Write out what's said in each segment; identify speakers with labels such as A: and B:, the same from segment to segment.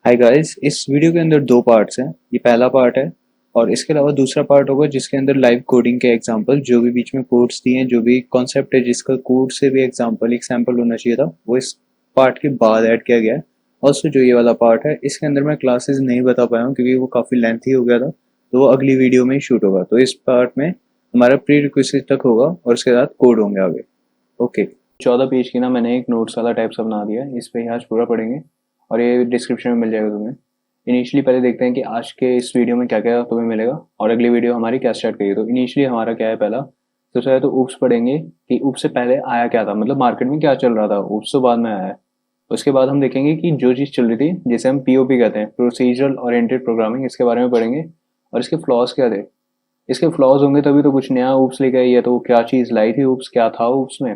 A: Hi guys, इस video के अंदर दो पार्ट्स हैं। ये पहला पार्ट है और इसके अलावा दूसरा पार्ट होगा जिसके अंदर लाइव कोडिंग के एग्जांपल, जो भी बीच में कोड्स दिए हैं, जो भी कॉन्सेप्ट है जिसका कोड से भी एक सैंपल होना चाहिए था, वो इस पार्ट के बाद ऐड किया गया है। ऑल्सो जो ये वाला पार्ट है इसके अंदर मैं क्लासेस नहीं बता पाया हूँ क्योंकि वो काफ़ी लेंथी हो गया था, तो वो अगली वीडियो में ही शूट होगा। तो इस पार्ट में हमारा प्री रिक्विजिट तक होगा और उसके बाद कोड होंगे आगे। ओके। 14 पेज की ना मैंने एक नोट्स वाला टाइप सा बना दिया है, इस पे ही आज पूरा पढ़ेंगे और ये डिस्क्रिप्शन में मिल जाएगा तुम्हें। इनिशियली पहले देखते हैं कि आज के इस वीडियो में क्या क्या तुम्हें मिलेगा और अगली वीडियो हमारी क्या स्टार्ट करेगी। तो इनिशियली हमारा क्या है, पहला सबसे पहले तो ऊप्स पढ़ेंगे कि ऊप्स से पहले आया क्या था, मतलब मार्केट में क्या चल रहा था, ऊप्स तो बाद में आया है। उसके बाद हम देखेंगे कि जो चीज़ चल रही थी जिसे हम पीओपी कहते हैं, प्रोसीजरल ओरिएंटेड प्रोग्रामिंग, इसके बारे में पढ़ेंगे और इसके फ्लॉज क्या थे। इसके फ्लॉज होंगे तभी तो कुछ नया ऊप्स लेके आई है, तो क्या चीज़ लाई थी ऊप्स, क्या था ऊप्स में।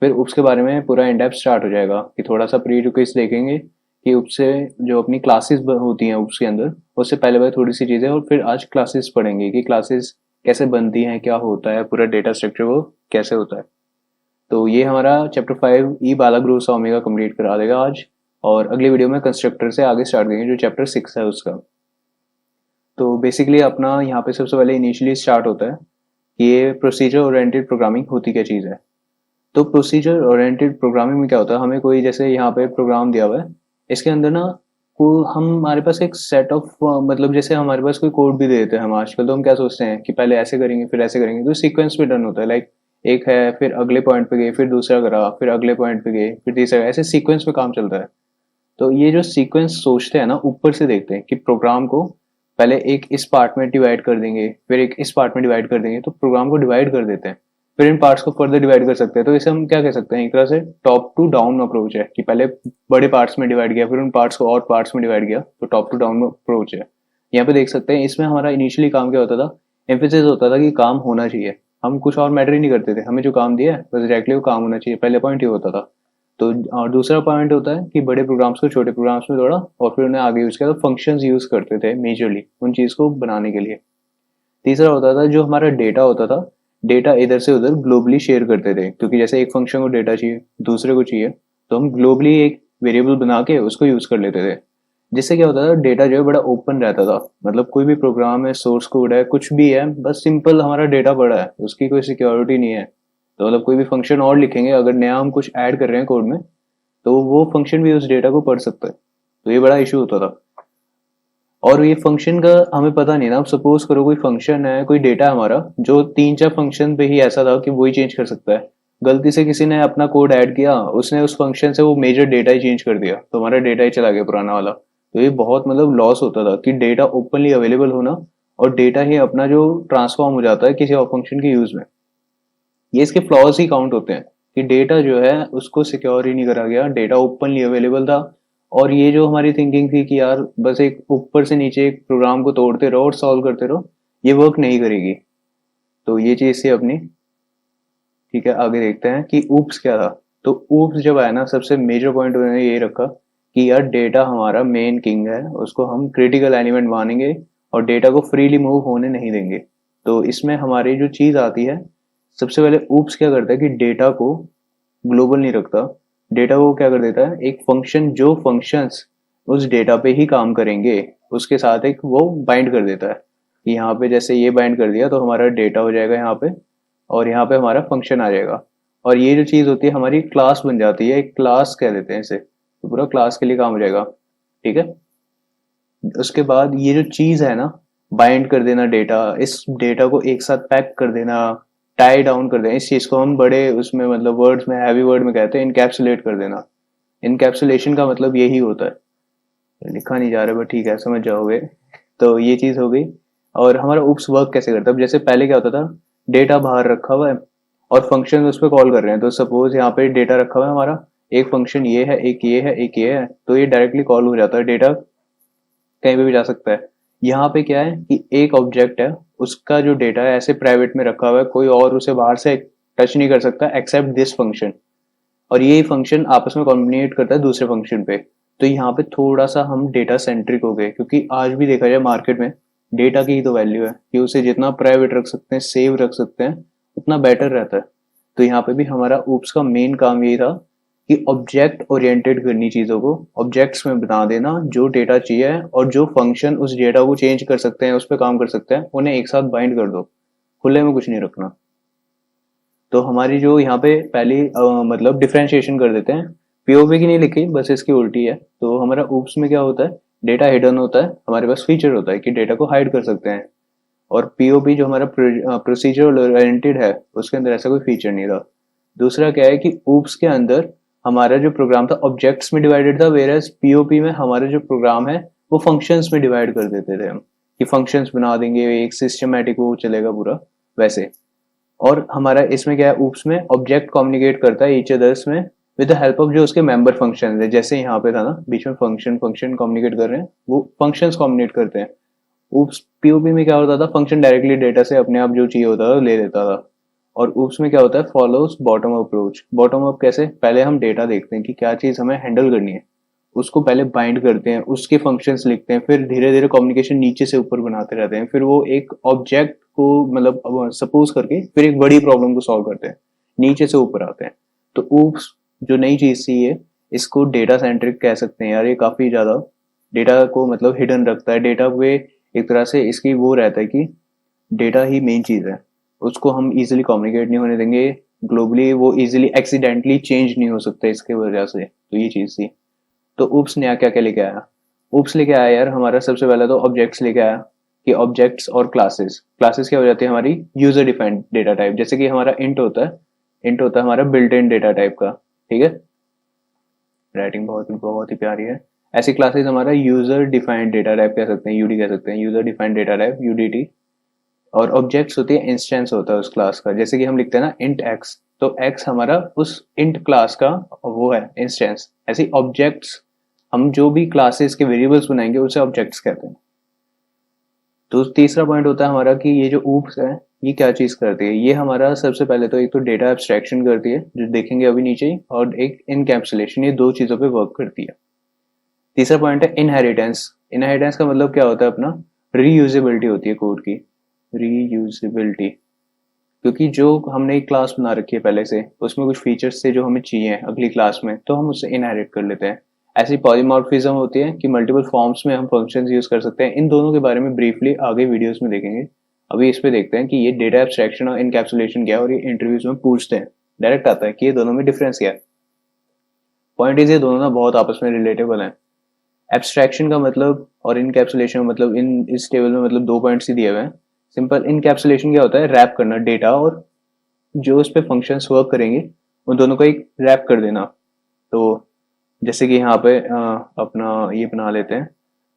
A: फिर उसके बारे में पूरा इन डेप्थ स्टार्ट हो जाएगा कि थोड़ा सा प्री रिक्वेस्ट देखेंगे कि उससे जो अपनी क्लासेस होती हैं उसके अंदर, उससे पहले पहले थोड़ी सी चीज़ें, और फिर आज क्लासेस पढ़ेंगे कि क्लासेस कैसे बनती हैं, क्या होता है, पूरा डेटा स्ट्रक्चर वो कैसे होता है। तो ये हमारा चैप्टर 5 ई बाला ग्रूस ओमेगा कंप्लीट करा देगा आज। और अगली वीडियो में कंस्ट्रक्टर से आगे स्टार्ट करेंगे जो चैप्टर 6 है उसका। तो बेसिकली अपना यहाँ पे सबसे पहले इनिशियली स्टार्ट होता है कि ये प्रोसीजर ओरिएंटेड प्रोग्रामिंग होती क्या चीज़ है। तो प्रोसीजर ओरिएंटेड प्रोग्रामिंग में क्या होता है, हमें कोई जैसे यहाँ पे प्रोग्राम दिया हुआ है, इसके अंदर ना को हम हमारे पास एक सेट ऑफ, मतलब जैसे हमारे पास कोई कोड भी दे देते हैं हम आजकल, तो हम क्या सोचते हैं कि पहले ऐसे करेंगे फिर ऐसे करेंगे, तो सीक्वेंस पे डन होता है। लाइक एक है, फिर अगले पॉइंट पे गए, फिर दूसरा करा, फिर अगले पॉइंट पे गए, फिर तीसरा, ऐसे सीक्वेंस पे काम चलता है। तो ये जो सीक्वेंस सोचते हैं ना, ऊपर से देखते हैं कि प्रोग्राम को पहले एक इस पार्ट में डिवाइड कर देंगे, फिर एक इस पार्ट में डिवाइड कर देंगे, तो प्रोग्राम को डिवाइड कर देते हैं। फिर इन पार्ट्स को फर्दर डिवाइड कर सकते हैं। तो इसे हम क्या कह सकते हैं, एक तरह से टॉप टू डाउन अप्रोच है कि पहले बड़े पार्ट्स में डिवाइड किया, फिर उन पार्ट्स को और पार्ट्स में डिवाइड किया, तो टॉप टू डाउन अप्रोच है। यहाँ पे देख सकते हैं इसमें हमारा इनिशियली काम क्या होता था, एम्फेसिस होता था कि काम होना चाहिए। हम कुछ और मैटर ही नहीं करते थे, हमें जो काम दिया है बस डायरेक्टली वो काम होना चाहिए, पहले पॉइंट ये होता था। तो और दूसरा पॉइंट होता है कि बड़े प्रोग्राम्स को छोटे प्रोग्राम्स में तोड़ा और फिर उन्हें आगे यूज किया, तो फंक्शंस यूज करते थे मेजरली उन चीज को बनाने के लिए। तीसरा होता था जो हमारा डेटा होता था, डेटा इधर से उधर ग्लोबली शेयर करते थे, क्योंकि जैसे एक फंक्शन को डेटा चाहिए, दूसरे को चाहिए, तो हम ग्लोबली एक वेरिएबल बना के उसको यूज कर लेते थे। जिससे क्या होता था, डेटा जो है बड़ा ओपन रहता था। मतलब कोई भी प्रोग्राम है, सोर्स कोड है, कुछ भी है, बस सिंपल हमारा डेटा पड़ा है, उसकी कोई सिक्योरिटी नहीं है। तो मतलब कोई भी फंक्शन और लिखेंगे, अगर नया हम कुछ ऐड कर रहे हैं कोड में, तो वो फंक्शन भी उस डेटा को पढ़ सकता है। तो ये बड़ा इशू होता था। और ये फंक्शन का हमें पता नहीं ना, अब सपोज करो कोई फंक्शन है, कोई डेटा है हमारा, जो तीन चार फंक्शन पे ही ऐसा था कि वही चेंज कर सकता है। गलती से किसी ने अपना कोड ऐड किया, उसने उस फंक्शन से वो मेजर डेटा ही चेंज कर दिया, तो हमारा डेटा ही चला गया पुराना वाला। तो ये बहुत मतलब लॉस होता था कि डेटा ओपनली अवेलेबल होना और डेटा ही अपना जो ट्रांसफॉर्म हो जाता है किसी और फंक्शन के यूज में। ये इसके फ्लॉज ही काउंट होते हैं कि डेटा जो है उसको सिक्योर ही नहीं करा गया, डेटा ओपनली अवेलेबल था। और ये जो हमारी थिंकिंग थी कि यार बस एक ऊपर से नीचे एक प्रोग्राम को तोड़ते रहो और सॉल्व करते रहो, ये वर्क नहीं करेगी। तो ये चीज थी अपनी। ठीक है, आगे देखते हैं कि ऊप्स क्या था। तो ऊप्स जब आया ना, सबसे मेजर पॉइंट उन्होंने ये रखा कि यार डेटा हमारा मेन किंग है, उसको हम क्रिटिकल एलिमेंट मानेंगे और डेटा को फ्रीली मूव होने नहीं देंगे। तो इसमें हमारी जो चीज आती है, सबसे पहले ऊप्स क्या करता है कि डेटा को ग्लोबल नहीं रखता। डेटा को क्या कर देता है, एक फंक्शन, जो फंक्शंस उस डेटा पे ही काम करेंगे उसके साथ एक वो बाइंड कर देता है कि यहाँ पे जैसे ये बाइंड कर दिया तो हमारा डेटा हो जाएगा यहाँ पे, और यहाँ पे हमारा फंक्शन आ जाएगा। और ये जो चीज होती है हमारी क्लास बन जाती है, एक क्लास कह देते हैं इसे, तो पूरा क्लास के लिए काम हो जाएगा। ठीक है। उसके बाद ये जो चीज है ना, बाइंड कर देना डेटा, इस डेटा को एक साथ पैक कर देना, टाई डाउन कर देना, इस चीज को हम बड़े उसमें मतलब वर्ड्स में, हैवी वर्ड में कहते हैं इनकैप्सुलेट कर देना। इनकैप्सुलेशन का मतलब यही होता है। लिखा नहीं जा रहा बट ठीक है, समझ जाओगे। तो ये चीज हो गई। और हमारा उप्स वर्क कैसे करता है, अब जैसे पहले क्या होता था, डेटा बाहर रखा हुआ है और फंक्शन उस पर कॉल कर रहे हैं। तो सपोज यहाँ पे डेटा रखा हुआ है हमारा, एक फंक्शन ये है, एक ये है, एक ये है, तो ये डायरेक्टली कॉल हो जाता है, डेटा कहीं पे भी जा सकता है। यहाँ पे क्या है कि एक ऑब्जेक्ट है, उसका जो डेटा है ऐसे प्राइवेट में रखा हुआ है, कोई और उसे बाहर से टच नहीं कर सकता एक्सेप्ट दिस फंक्शन। और ये फंक्शन आपस में कम्युनिकेट करता है दूसरे फंक्शन पे। तो यहाँ पे थोड़ा सा हम डेटा सेंट्रिक हो गए, क्योंकि आज भी देखा जाए मार्केट में डेटा की ही तो वैल्यू है कि उसे जितना प्राइवेट रख सकते हैं, सेव रख सकते हैं, उतना बेटर रहता है। तो यहाँ पे भी हमारा ऊप्स का मेन काम यही था कि ऑब्जेक्ट ओरिएंटेड करनी चीज़ों को, ऑब्जेक्ट्स में बना देना जो डेटा चाहिए है, और जो फंक्शन उस डेटा को चेंज कर सकते हैं, उस पर काम कर सकते हैं, उन्हें एक साथ बाइंड कर दो, खुले में कुछ नहीं रखना। तो हमारी जो यहाँ पे पहली मतलब डिफ्रेंशिएशन कर देते हैं, पीओपी की नहीं लिखी, बस इसकी उल्टी है। तो हमारा ऊप्स में क्या होता है, डेटा हिडन होता है, हमारे पास फीचर होता है कि डेटा को हाइड कर सकते हैं। और पीओपी जो हमारा प्रोसीजर ओरिएंटेड है, उसके अंदर ऐसा कोई फीचर नहीं था। दूसरा क्या है कि ऊप्स के अंदर हमारा जो प्रोग्राम था ऑब्जेक्ट्स में डिवाइडेड था, वेरएज पीओपी में हमारा जो प्रोग्राम है वो फंक्शंस में डिवाइड कर देते थे हम, कि फंक्शंस बना देंगे, एक सिस्टमैटिक वो चलेगा पूरा वैसे। और हमारा इसमें क्या है, ऊप्स में ऑब्जेक्ट कम्युनिकेट करता है ईच अदर्स में विद द हेल्प ऑफ जो उसके मेंबर फंक्शन है, जैसे यहाँ पे था ना बीच में फंक्शन फंक्शन कम्युनिकेट कर रहे हैं, वो फंक्शंस कम्युनिकेट करते हैं। ऊप्स पीओपी में क्या होता था, फंक्शन डायरेक्टली डेटा से अपने आप जो चाहिए होता था ले लेता था। और ऊप्स में क्या होता है, follows bottom approach. Bottom up कैसे, पहले हम डेटा देखते हैं कि क्या चीज हमें हैंडल करनी है, उसको पहले बाइंड करते हैं, उसके फंक्शंस लिखते हैं, फिर धीरे धीरे कम्युनिकेशन नीचे से ऊपर बनाते रहते हैं, फिर वो एक ऑब्जेक्ट को मतलब सपोज करके फिर एक बड़ी प्रॉब्लम को सॉल्व करते हैं, नीचे से ऊपर आते हैं। तो ऊप्स जो नई चीज थी ये, इसको डेटा सेंट्रिक कह सकते हैं यार, ये काफी ज्यादा डेटा को मतलब हिडन रखता है। डेटा पे एक तरह से इसकी वो रहता है कि डेटा ही मेन चीज है, उसको हम इजीली कम्युनिकेट नहीं होने देंगे ग्लोबली, वो इजीली एक्सीडेंटली चेंज नहीं हो सकता इसके वजह से। तो ये चीज थी। तो ऊप्स नया क्या क्या लेके आया, ऊप्स लेके आया यार हमारा सबसे पहले तो ऑब्जेक्ट्स लेके आया, कि ऑब्जेक्ट्स और क्लासेस। क्लासेस क्या हो जाती है हमारी, यूजर डिफाइंड डेटा टाइप, जैसे कि हमारा इंट होता है, इंट होता है हमारा बिल्ट इन डेटा टाइप का, ठीक है। राइटिंग बहुत बहुत ही प्यारी है। ऐसी क्लासेस हमारा यूजर डिफाइंड डेटा टाइप कह सकते हैं, यूडी कह सकते हैं, user defined data type Utd. और ऑब्जेक्ट्स होती है इंस्टेंस होता है उस क्लास का, जैसे कि हम लिखते हैं ना इंट एक्स, तो एक्स हमारा उस इंट क्लास का वो है इंस्टेंस। ऐसे ऑब्जेक्ट्स हम जो भी क्लासेस के वेरिएबल्स बनाएंगे उसे ऑब्जेक्ट्स कहते हैं। तो तीसरा पॉइंट होता है हमारा कि ये जो ऊप्स है ये क्या चीज करती है, ये हमारा सबसे पहले तो एक तो डेटा एब्स्ट्रैक्शन करती है जो देखेंगे अभी नीचे ही, और एक इनकैप्सुलेशन, ये दो चीजों पे वर्क करती है। तीसरा पॉइंट है इनहेरिटेंस। इनहेरिटेंस का मतलब क्या होता है अपना, रीयूजेबिलिटी होती है कोड की, रीयूजेबिलिटी। क्योंकि जो हमने एक क्लास बना रखी है पहले से, उसमें कुछ फीचर्स थे जो हमें चाहिए अगली क्लास में, तो हम उससे इनहेरिट कर लेते हैं। ऐसी पॉलीमॉर्फिज्म होती है कि मल्टीपल फॉर्म्स में हम फंक्शंस यूज कर सकते हैं। इन दोनों के बारे में ब्रीफली आगे वीडियोस में देखेंगे। अभी इस पे देखते हैं कि ये डेटा एब्स्ट्रैक्शन और इनकैप्सुलेशन क्या है, और ये इंटरव्यूज में पूछते हैं, डायरेक्ट आता है कि ये दोनों में डिफरेंस क्या है। पॉइंट इज ये दोनों ना बहुत आपस में रिलेटेबल हैं। एब्स्ट्रैक्शन का मतलब और इनकैप्सुलेशन का मतलब, इन इस टेबल में मतलब दो पॉइंट्स ही दिए हुए हैं। सिंपल इनकैप्सुलेशन क्या होता है, रैप करना डेटा और जो उस पे फंक्शंस वर्क करेंगे उन दोनों को एक रैप कर देना। तो जैसे कि यहाँ पे अपना ये बना लेते हैं,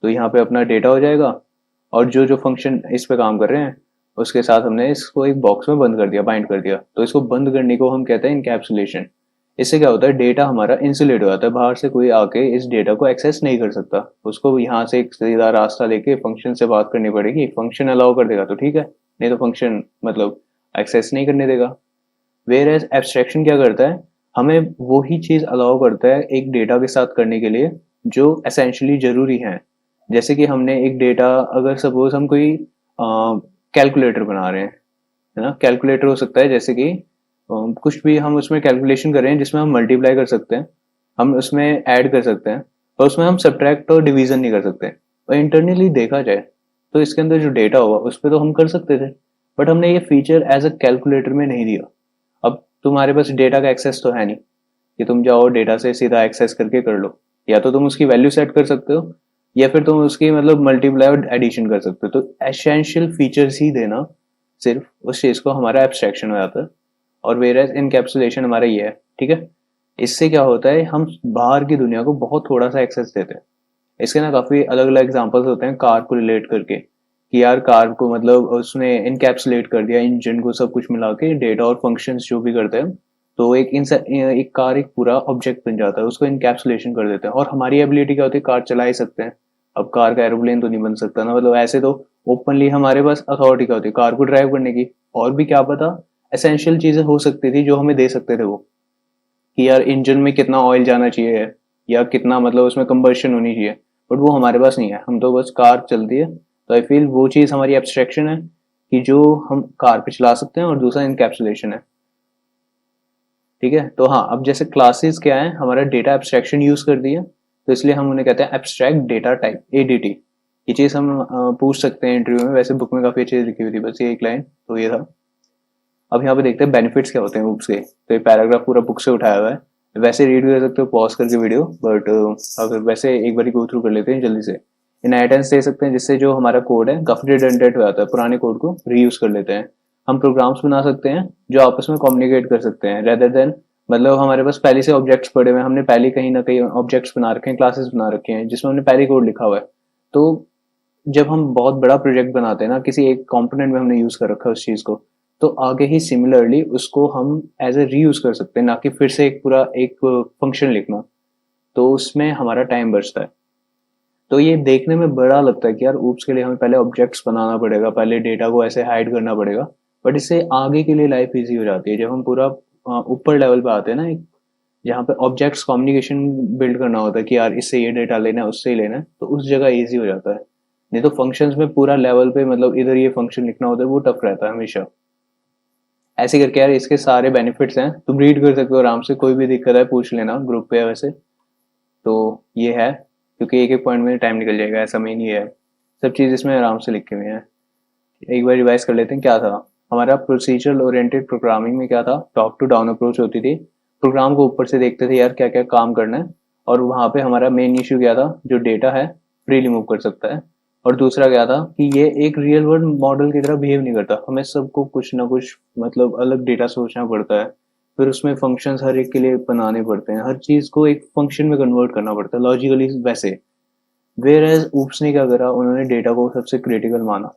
A: तो यहाँ पे अपना डेटा हो जाएगा, और जो जो फंक्शन इस पे काम कर रहे हैं उसके साथ हमने इसको एक बॉक्स में बंद कर दिया, बाइंड कर दिया। तो इसको बंद करने को हम कहते हैं इनकैप्सुलेशन। इससे क्या होता है, डेटा हमारा इंसुलेट हो जाता है, बाहर से कोई आके इस डेटा को एक्सेस नहीं कर सकता। उसको यहाँ से एक सीधा रास्ता लेके फंक्शन से बात करनी पड़ेगी, फंक्शन अलाउ कर देगा तो ठीक है, नहीं तो फंक्शन मतलब एक्सेस नहीं करने देगा। वेयर एज एब्स्ट्रैक्शन क्या करता है, हमें वो ही चीज अलाउ करता है एक डेटा के साथ करने के लिए जो एसेंशियली जरूरी है। जैसे कि हमने एक डेटा, अगर सपोज हम कोई कैलकुलेटर बना रहे हैं, है ना, कैलकुलेटर हो सकता है जैसे कि कुछ भी हम उसमें कैलकुलेशन कर रहे हैं जिसमें हम मल्टीप्लाई कर सकते हैं, हम उसमें ऐड कर सकते हैं, पर उसमें हम सब्ट्रैक्ट और डिवीजन नहीं कर सकते। और इंटरनली देखा जाए तो इसके अंदर जो डेटा होगा उस पर तो हम कर सकते थे, बट हमने ये फीचर एज अ कैलकुलेटर में नहीं दिया। अब तुम्हारे पास डेटा का एक्सेस तो है नहीं कि तुम जाओ डेटा से सीधा एक्सेस करके कर लो, या तो तुम उसकी वैल्यू सेट कर सकते हो, या फिर तुम उसकी मतलब मल्टीप्लाई और एडिशन कर सकते हो। तो एसेंशियल फीचर्स ही देना सिर्फ उस चीज को हमारा एब्स्ट्रैक्शन हो जाता है। और वेरएज इनकैप्सुलेशन हमारा ये है, ठीक है। इससे क्या होता है, हम बाहर की दुनिया को बहुत थोड़ा सा एक्सेस देते हैं। इसके ना काफी अलग अलग एग्जांपल्स होते हैं कार को रिलेट करके, कि यार कार को मतलब उसने इनकैप्सुलेट कर दिया, इंजन को सब कुछ मिला के डेटा और फंक्शंस जो भी करते हैं, तो एक कार एक पूरा ऑब्जेक्ट बन जाता है, उसको इनकैप्सुलेशन कर देते हैं। और हमारी एबिलिटी क्या होती है, कार चला ही सकते हैं। अब कार का एरोप्लेन तो नहीं बन सकता ना, मतलब ऐसे तो ओपनली हमारे पास अथॉरिटी क्या होती है कार को ड्राइव करने की। और भी क्या पता एसेंशियल चीजें हो सकती थी जो हमें दे सकते थे वो, कि यार इंजन में कितना ऑयल जाना चाहिए, या कितना मतलब उसमें कंबर्शन होनी चाहिए, बट वो हमारे पास नहीं है, हम तो बस कार चलती है। तो आई फील वो चीज हमारी एब्स्ट्रैक्शन है कि जो हम कार पे चला सकते हैं, और दूसरा इनकैप्सुलेशन है। ठीक है। तो हाँ, अब जैसे क्लासेस क्या है, हमारा डेटा एब्स्ट्रैक्शन यूज कर दिया, तो इसलिए हम उन्हें कहते हैं एब्स्ट्रैक्ट डेटा टाइप, एडीटी। ये चीज हम पूछ सकते हैं इंटरव्यू में, वैसे बुक में काफी अच्छी लिखी हुई थी, बस ये एक लाइन तो ये था। अब यहाँ पे देखते हैं बेनिफिट्स क्या होते हैं ऊप्स के। तो ये पैराग्राफ पूरा बुक से उठाया हुआ है, वैसे रीड कर सकते हो पॉज करके वीडियो, बट अगर वैसे एक बार गो थ्रू कर लेते हैं जल्दी से। इनहेरिटेंस दे सकते हैं, जिससे जो हमारा कोड है काफी रिडंडेंट हो जाता है, पुराने कोड को रीयूज कर लेते हैं। हम प्रोग्राम्स बना सकते हैं जो आपस में कम्युनिकेट कर सकते हैं, रेदर देन मतलब हमारे पास पहले से ऑब्जेक्ट्स पड़े हुए हैं, हमने पहले कहीं ना कहीं ऑब्जेक्ट्स बना रखे हैं, क्लासेस बना रखे हैं जिसमें हमने पहले कोड लिखा हुआ है। तो जब हम बहुत बड़ा प्रोजेक्ट बनाते हैं ना, किसी एक कंपोनेंट में हमने यूज कर रखा है उस चीज को, तो आगे ही सिमिलरली उसको हम एज ए रीयूज कर सकते हैं, ना कि फिर से एक पूरा एक फंक्शन लिखना। तो उसमें हमारा टाइम बचता है। तो ये देखने में बड़ा लगता है कि यार ऊप्स के लिए हमें पहले ऑब्जेक्ट्स बनाना पड़ेगा, पहले डेटा को ऐसे हाइड करना पड़ेगा, बट इससे आगे के लिए लाइफ इजी हो जाती है। जब हम पूरा ऊपर लेवल पे आते हैं ना, एक जहाँ पे ऑब्जेक्ट्स कम्युनिकेशन बिल्ड करना होता है कि यार इससे ये डेटा लेना है, उससे ही लेना है, तो उस जगह इजी हो जाता है। नहीं तो फंक्शंस में पूरा लेवल पे मतलब इधर ये फंक्शन लिखना होता है, वो टफ रहता है हमेशा। ऐसे करके यार इसके सारे बेनिफिट्स हैं, तुम रीड कर सकते हो आराम से, कोई भी दिक्कत है पूछ लेना ग्रुप पे है वैसे। तो ये है, क्योंकि एक एक पॉइंट में टाइम निकल जाएगा, ऐसा मेन ही है। सब चीज़ इसमें आराम से लिखे हुए हैं। एक बार रिवाइज कर लेते हैं क्या था हमारा प्रोसीजरल ओरिएंटेड प्रोग्रामिंग में। क्या था, टॉप टू डाउन अप्रोच होती थी, प्रोग्राम को ऊपर से देखते थे यार क्या क्या काम करना है। और वहाँ पे हमारा मेन इशू क्या था, जो डेटा है फ्रीली मूव कर सकता है। और दूसरा क्या था कि ये एक रियल वर्ल्ड मॉडल की तरह बिहेव नहीं करता, हमें सबको कुछ ना कुछ मतलब अलग डेटा सोचना पड़ता है, फिर उसमें फंक्शंस हर एक के लिए बनाने पड़ते हैं, हर चीज को एक फंक्शन में कन्वर्ट करना पड़ता है लॉजिकली वैसे। वेयर एज ऊप्स ने क्या करा, उन्होंने डेटा को सबसे क्रिटिकल माना,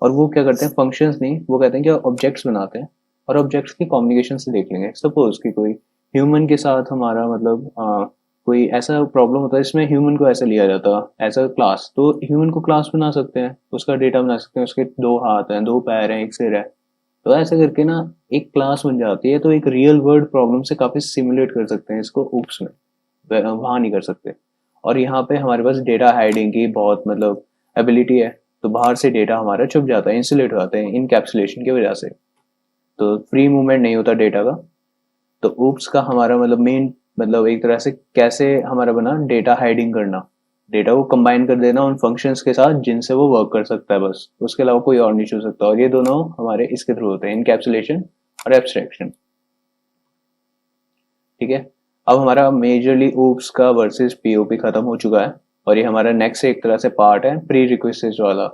A: और वो क्या करते हैं, फंक्शंस नहीं, वो कहते हैं कि ऑब्जेक्ट्स बनाते हैं, और ऑब्जेक्ट्स की कम्युनिकेशन से देख लेंगे। सपोज कि कोई ह्यूमन के साथ हमारा मतलब कोई ऐसा प्रॉब्लम होता है इसमें ह्यूमन को ऐसा लिया जाता है एज अ क्लास, तो ह्यूमन को क्लास बना सकते हैं, उसका डेटा बना सकते हैं, उसके दो हाथ हैं, दो पैर हैं, एक सिर है। तो ऐसे करके ना एक क्लास बन जाती है, तो एक रियल वर्ल्ड प्रॉब्लम से काफी सिमुलेट कर सकते हैं इसको ऊप्स में, वहां नहीं कर सकते। और यहाँ पे हमारे पास डेटा हाइडिंग की बहुत मतलब एबिलिटी है, तो बाहर से डेटा हमारा छुप जाता है, इंसुलेट हो जाते हैं इनकैप्सुलेशन की वजह से। तो फ्री मूवमेंट नहीं होता डेटा का। तो ऊप्स का हमारा मतलब मेन मतलब एक तरह से कैसे हमारा बना, डेटा हाइडिंग करना, डेटा को कंबाइन कर देना उन फंक्शंस के साथ जिनसे वो वर्क कर सकता है, बस उसके अलावा कोई और नहीं छू सकता। और ये दोनों हमारे इसके थ्रू होते हैं, इनकैप्सुलेशन और एब्स्ट्रैक्शन। ठीक है। अब हमारा मेजरली ऊप्स का वर्सेस पीओपी खत्म हो चुका है, और ये हमारा नेक्स्ट एक तरह से पार्ट है प्री रिक्वेस्ट वाला।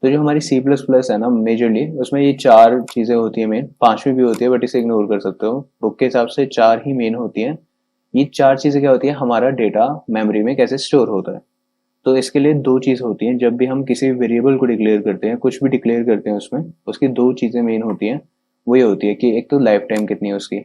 A: तो जो हमारी सी प्लस प्लस है ना, मेजरली उसमें ये चार चीजें होती है मेन, पांचवी भी होती है बट इसे इग्नोर कर सकते हो, बुक के हिसाब से चार ही मेन होती हैं। ये चार चीजें क्या होती है, हमारा डेटा मेमोरी में कैसे स्टोर होता है। तो इसके लिए दो चीज होती हैं, जब भी हम किसी वेरिएबल को डिक्लेयर करते हैं, कुछ भी डिक्लेयर करते हैं उसमें, उसकी दो चीजें मेन होती हैं। वो ये होती है कि एक तो लाइफ टाइम कितनी है उसकी,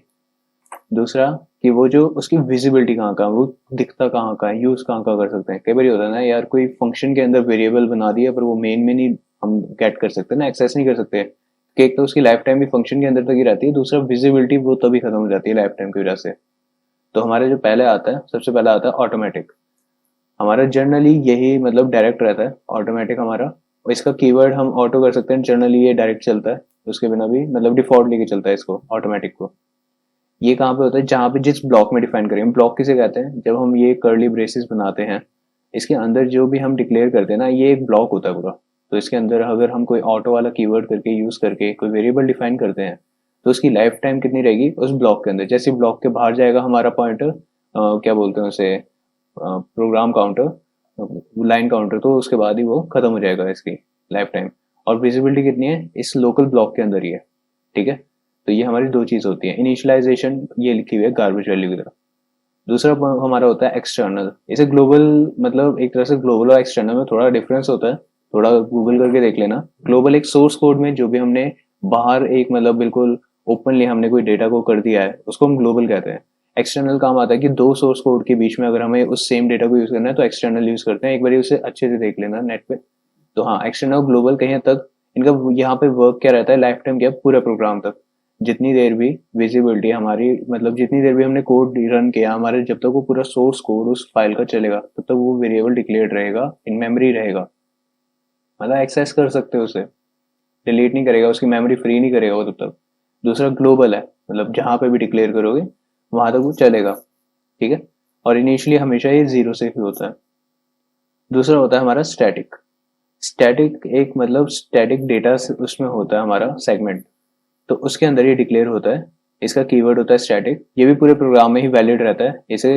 A: दूसरा कि वो जो उसकी विजिबिलिटी कहाँ का, वो दिखता कहाँ का है, यूज कहाँ का कर सकते हैं। कई बार होता है ना यार, कोई फंक्शन के अंदर वेरिएबल बना दिया पर वो मेन में नहीं हम गेट कर सकते ना, एक्सेस नहीं कर सकते, कि एक तो उसकी लाइफ टाइम भी फंक्शन के अंदर तक ही रहती है, दूसरा विजिबिलिटी वो तभी खत्म हो जाती है लाइफ टाइम की वजह से। तो हमारे जो पहले आता है, सबसे पहले आता है ऑटोमेटिक। हमारा जनरली यही मतलब डायरेक्ट रहता है ऑटोमेटिक हमारा, और इसका कीवर्ड हम ऑटो कर सकते हैं, जनरली ये डायरेक्ट चलता है, उसके बिना भी मतलब डिफॉल्ट लेके चलता है इसको ऑटोमेटिक को। ये कहाँ पे होता है, जहाँ पे जिस ब्लॉक में डिफाइन करें, ब्लॉक किसे कहते हैं, जब हम ये कर्ली ब्रेसेस बनाते हैं, इसके अंदर जो भी हम डिक्लेयर करते हैं ना, ये एक ब्लॉक होता है पूरा। तो इसके अंदर अगर हम कोई ऑटो वाला कीवर्ड करके यूज करके कोई वेरिएबल डिफाइन करते हैं, तो उसकी लाइफ टाइम कितनी रहेगी उस ब्लॉक के अंदर। जैसे ब्लॉक के बाहर जाएगा हमारा पॉइंटर, क्या बोलते हैं उसे, प्रोग्राम काउंटर, लाइन काउंटर, तो उसके बाद ही वो खत्म हो जाएगा इसकी लाइफ टाइम। और विजिबिलिटी कितनी है, इस लोकल ब्लॉक के अंदर ही है। ठीक है। तो ये हमारी दो चीज होती है, इनिशियलाइजेशन ये लिखी हुई है गार्बेज वैल्यू की तरह। दूसरा हमारा होता है एक्सटर्नल, इसे ग्लोबल, मतलब एक तरह से ग्लोबल और एक्सटर्नल में थोड़ा डिफरेंस होता है, थोड़ा गूगल करके देख लेना। ग्लोबल एक सोर्स कोड में जो भी हमने बाहर एक मतलब बिल्कुल ओपनली हमने कोई डेटा को कर दिया है, उसको हम ग्लोबल कहते हैं। एक्सटर्नल काम आता है कि दो सोर्स कोड के बीच में अगर हमें उस सेम डेटा को यूज करना है तो एक्सटर्नल यूज करते हैं, एक बार उसे अच्छे से देख लेना नेट पे। तो हाँ, एक्सटर्नल ग्लोबल कहीं हद तक इनका यहाँ पे वर्क क्या रहता है, लाइफ टाइम क्या, पूरे प्रोग्राम तक, जितनी देर भी विजिबिलिटी हमारी मतलब जितनी देर भी हमने कोड रन किया हमारे, जब तक वो पूरा सोर्स कोड उस फाइल का चलेगा तब तक वो वेरिएबल डिक्लेयर्ड रहेगा, इन मेमोरी रहेगा, मतलब एक्सेस कर सकते हो उसे, डिलीट नहीं करेगा, उसकी मेमोरी फ्री नहीं करेगा वो तब तक। दूसरा ग्लोबल है, मतलब जहां पे भी डिक्लेयर करोगे वहां तक वो चलेगा, ठीक है। और इनिशियली हमेशा ये 0 से ही होता है। दूसरा होता है हमारा स्टैटिक। स्टैटिक एक मतलब स्टैटिक डेटा उसमें होता है हमारा सेगमेंट, तो उसके अंदर ये डिक्लेयर होता है। इसका कीवर्ड होता है स्टैटिक। ये भी पूरे प्रोग्राम में ही वैलिड रहता है। इसे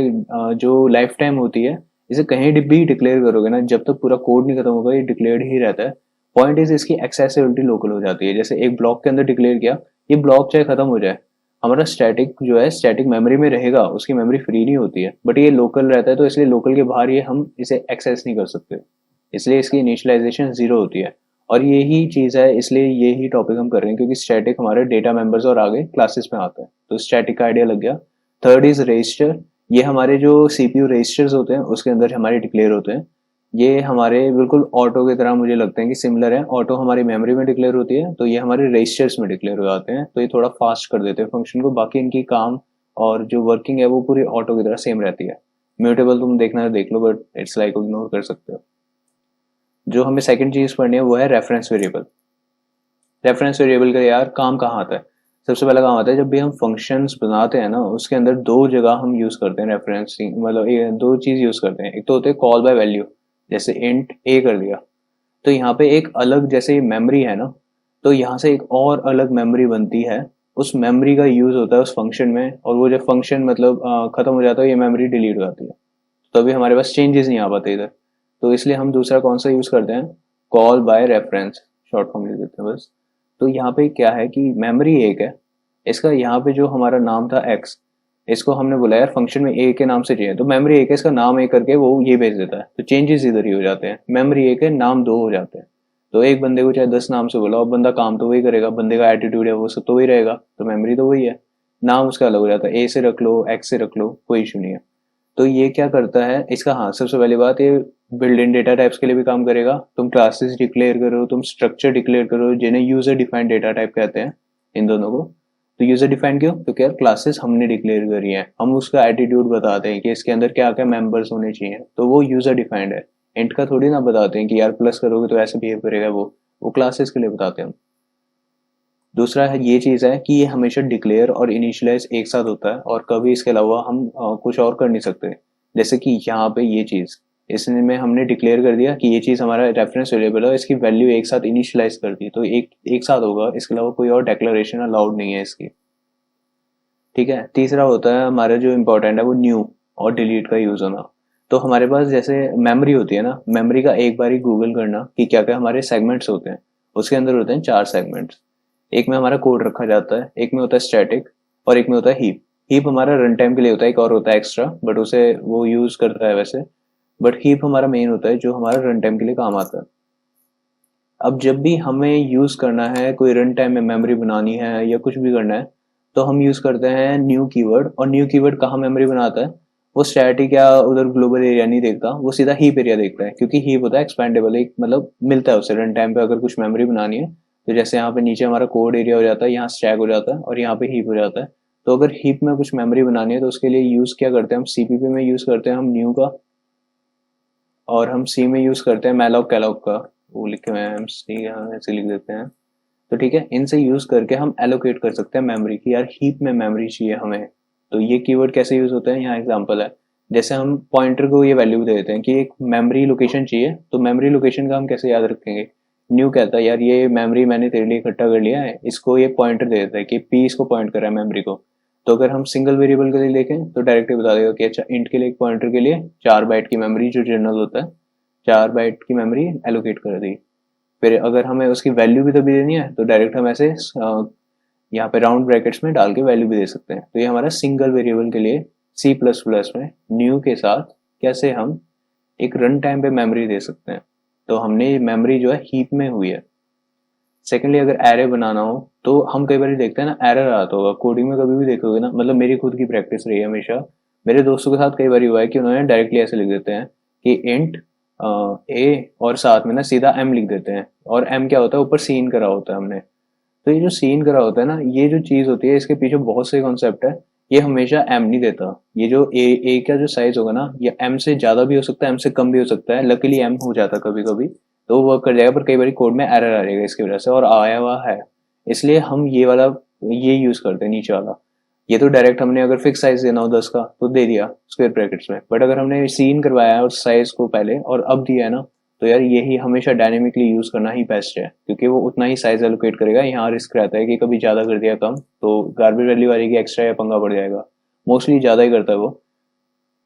A: जो लाइफ टाइम होती है, इसे कहीं भी डिक्लेयर करोगे ना, जब तक पूरा कोड नहीं खत्म होगा ये डिक्लेयर्ड ही रहता है। पॉइंट इज इसकी एक्सेसिबिलिटी लोकल हो जाती है। जैसे एक ब्लॉक के अंदर डिक्लेयर किया, ये ब्लॉक चाहे खत्म हो जाए, हमारा स्टैटिक जो है स्टैटिक मेमोरी में रहेगा, उसकी मेमोरी फ्री नहीं होती है, बट ये लोकल रहता है, तो इसलिए लोकल के बाहर ये हम इसे एक्सेस नहीं कर सकते, इसलिए इसकी इनिशियलाइजेशन 0 होती है। और यही चीज़ है, इसलिए यही टॉपिक हम कर रहे हैं, क्योंकि स्टैटिक हमारे डेटा मेंबर्स और आगे क्लासेस में आता है, तो स्टैटिक का आइडिया लग गया। Third is register. ये हमारे जो सीपीयू रजिस्टर्स होते हैं उसके अंदर हमारे डिक्लेयर होते हैं। ये हमारे बिल्कुल ऑटो की तरह मुझे लगते हैं कि सिमिलर है। ऑटो हमारी मेमोरी में डिक्लेयर होती है, तो ये हमारे रजिस्टर्स में डिक्लेयर हो जाते हैं, तो ये थोड़ा फास्ट कर देते हैं फंक्शन को। बाकी इनकी काम और जो वर्किंग है वो पूरी ऑटो की तरह सेम रहती है। म्यूटेबल तुम देखना है देख लो, बट इट्स लाइक इग्नोर कर सकते हो। जो हमें सेकंड चीज पढ़नी है वो है रेफरेंस वेरिएबल। रेफरेंस वेरिएबल का यार काम कहाँ आता है? सबसे पहला काम आता है जब भी हम फंक्शंस बनाते हैं ना, उसके अंदर दो जगह हम यूज करते हैं रेफरेंसिंग, मतलब ये दो चीज यूज करते हैं। एक तो होते हैं कॉल बाय वैल्यू, जैसे इंट ए कर दिया, तो यहाँ पे एक अलग जैसे मेमोरी है ना, तो यहाँ से एक और अलग मेमोरी बनती है। उस मेमोरी का यूज होता है उस फंक्शन में, और वो जब फंक्शन मतलब खत्म हो जाता है, ये मेमोरी डिलीट हो जाती है, तो अभी हमारे पास चेंजेस नहीं आ पाते इधर। तो इसलिए हम दूसरा कौन सा यूज करते हैं? Call by reference, short form लिख देते हैं बस। तो यहाँ पे क्या है कि मेमोरी एक है, इसका यहाँ पे जो हमारा नाम था एक्स, इसको हमने बोला यार फंक्शन में ए के नाम से चाहिए, तो मेमोरी एक है, इसका नाम ए करके वो ये भेज देता है, तो चेंजेस इधर ही हो जाते हैं। मेमोरी एक है, नाम दो हो जाते हैं। तो एक बंदे को चाहे 10 नाम से बोला, और बंदा काम तो वही करेगा, बंदे का एटीट्यूड है वो सब तो वही रहेगा, तो मेमोरी तो वही है। नाम उसका अलग हो जाता है, ए से रख लो, एक्स से रख लो, कोई इशू नहीं है। तो ये क्या करता है इसका, हाँ सबसे पहली बात, ये बिल्ड इन डेटा टाइप्स के लिए भी काम करेगा। तुम क्लासेस डिक्लेयर करो, तुम स्ट्रक्चर डिक्लेयर करो, जिन्हें यूजर डिफाइंड डेटा टाइप कहते हैं, इन दोनों को। तो यूजर डिफाइंड क्यों? क्योंकि यार क्लासेस हमने डिक्लेयर करी है, हम उसका एटीट्यूड बताते हैं कि इसके अंदर क्या क्या मेंबर्स होने चाहिए, तो वो यूजर डिफाइंड है। इंट का थोड़ी ना बताते हैं कि यार प्लस करोगे तो ऐसे बिहेव करेगा, वो क्लासेस के लिए बताते हैं। दूसरा है ये चीज़ है कि ये हमेशा डिक्लेयर और इनिशियलाइज एक साथ होता है, और कभी इसके अलावा हम कुछ और कर नहीं सकते। जैसे कि यहाँ पे ये चीज़, इसमें हमने डिक्लेयर कर दिया कि ये चीज़ हमारा रेफरेंस वेरिएबल है, इसकी वैल्यू एक साथ इनिशियलाइज कर दी, तो एक एक साथ होगा, इसके अलावा कोई और डिक्लेरेशन अलाउड नहीं है इसकी, ठीक है। तीसरा होता है हमारा जो इम्पोर्टेंट है वो न्यू और डिलीट का यूज़ होना। तो हमारे पास जैसे मेमोरी होती है ना, मेमोरी का एक बार ही गूगल करना कि क्या क्या हमारे सेगमेंट्स होते हैं। उसके अंदर होते हैं 4 सेगमेंट्स। एक में हमारा कोड रखा जाता है, एक में होता है स्टैटिक, और एक में होता है हीप। हीप हमारा रन टाइम के लिए होता है, एक और होता है एक्स्ट्रा, बट उसे वो यूज करता है वैसे। बट हीप हमारा मेन होता है जो हमारा रन टाइम के लिए काम आता है। अब जब भी हमें यूज करना है, कोई रन टाइम में मेमोरी बनानी है या कुछ भी करना है, तो हम यूज करते हैं न्यू कीवर्ड। और न्यू कीवर्ड कहाँ मेमोरी बनाता है? वो स्टैटिक या उधर ग्लोबल एरिया नहीं देखता, वो सीधा हीप एरिया देखता है, क्योंकि हीप होता है एक्सपेंडेबल, एक मतलब मिलता है उसे रन टाइम पे अगर कुछ मेमोरी बनानी है। तो जैसे यहाँ पे नीचे हमारा कोड एरिया हो जाता है, यहाँ स्टैक हो जाता है, और यहाँ पे हीप हो जाता है। तो अगर हीप में कुछ मेमोरी बनानी है तो उसके लिए यूज क्या करते हैं हम? सीपीपी में यूज करते हैं हम न्यू का, और हम सी में यूज करते हैं मैलॉक कैलॉक का। वो लिखे हुए हैं हम सी, यहाँ ऐसे लिख देते हैं। तो ठीक है, इनसे यूज करके हम एलोकेट कर सकते हैं मेमोरी की, यार हीप में मेमोरी चाहिए हमें। तो ये कीवर्ड कैसे यूज होता है, यहाँ एग्जांपल है। जैसे हम पॉइंटर को ये वैल्यू दे देते हैं कि एक मेमोरी लोकेशन चाहिए, तो मेमोरी लोकेशन का हम कैसे याद रखेंगे? न्यू कहता है यार ये मेमोरी मैंने तेरे लिए इकट्ठा कर लिया है, इसको ये पॉइंटर दे देता है कि पी इसको पॉइंट कर रहा है मेमोरी को। तो अगर हम सिंगल वेरिएबल के लिए देखें तो डायरेक्टली बता देगा कि अच्छा इंट के लिए एक पॉइंटर के लिए 4 बाइट की मेमोरी जो जनरल होता है, 4 बाइट की मेमोरी एलोकेट कर दी। फिर अगर हमें उसकी वैल्यू भी तभी देनी है तो डायरेक्ट हम ऐसे यहाँ पे राउंड ब्रैकेट्स में डाल के वैल्यू भी दे सकते हैं। तो ये हमारा सिंगल वेरिएबल के लिए सी प्लस प्लस में न्यू के साथ कैसे हम एक रन टाइम पे मेमोरी दे सकते हैं। तो हमने मेमोरी जो है हीप में हुई है। सेकेंडली अगर एरे बनाना हो तो हम कई बार देखते हैं ना, एरर आता होगा कोडिंग में, कभी भी देखोगे ना, मतलब मेरी खुद की प्रैक्टिस रही है हमेशा। मेरे दोस्तों के साथ कई बार हुआ है कि उन्होंने डायरेक्टली ऐसे लिख देते हैं कि इंट ए, और साथ में ना सीधा एम लिख देते हैं, और एम क्या होता है? ऊपर सीन करा होता है हमने। तो ये जो सीन करा होता है ना, ये जो चीज होती है, इसके पीछे बहुत से कॉन्सेप्ट है। ये हमेशा एम नहीं देता। ये जो ए का जो साइज होगा ना, ये एम से ज्यादा भी हो सकता है, एम से कम भी हो सकता है। लकीली एम हो जाता है कभी कभी, तो वो वर्क कर जाएगा, पर कई बार कोड में एरर आ जाएगा इसकी वजह से, और आया हुआ है। इसलिए हम ये वाला ये यूज करते हैं नीचे वाला। ये तो डायरेक्ट हमने अगर फिक्स साइज देना हो 10 का तो दे दिया स्क्वायर ब्रैकेट्स में, बट अगर हमने सीन करवाया है और साइज को पहले और अब दिया है ना, तो यार यही हमेशा डायनेमिकली यूज करना ही बेस्ट है, क्योंकि वो उतना ही साइज एलोकेट करेगा। यहाँ रिस्क रहता है कि कभी ज्यादा कर दिया कम तो गार्बेज वैल्यू वाले की एक्स्ट्रा या पंगा पड़ जाएगा, मोस्टली ज्यादा ही करता है वो।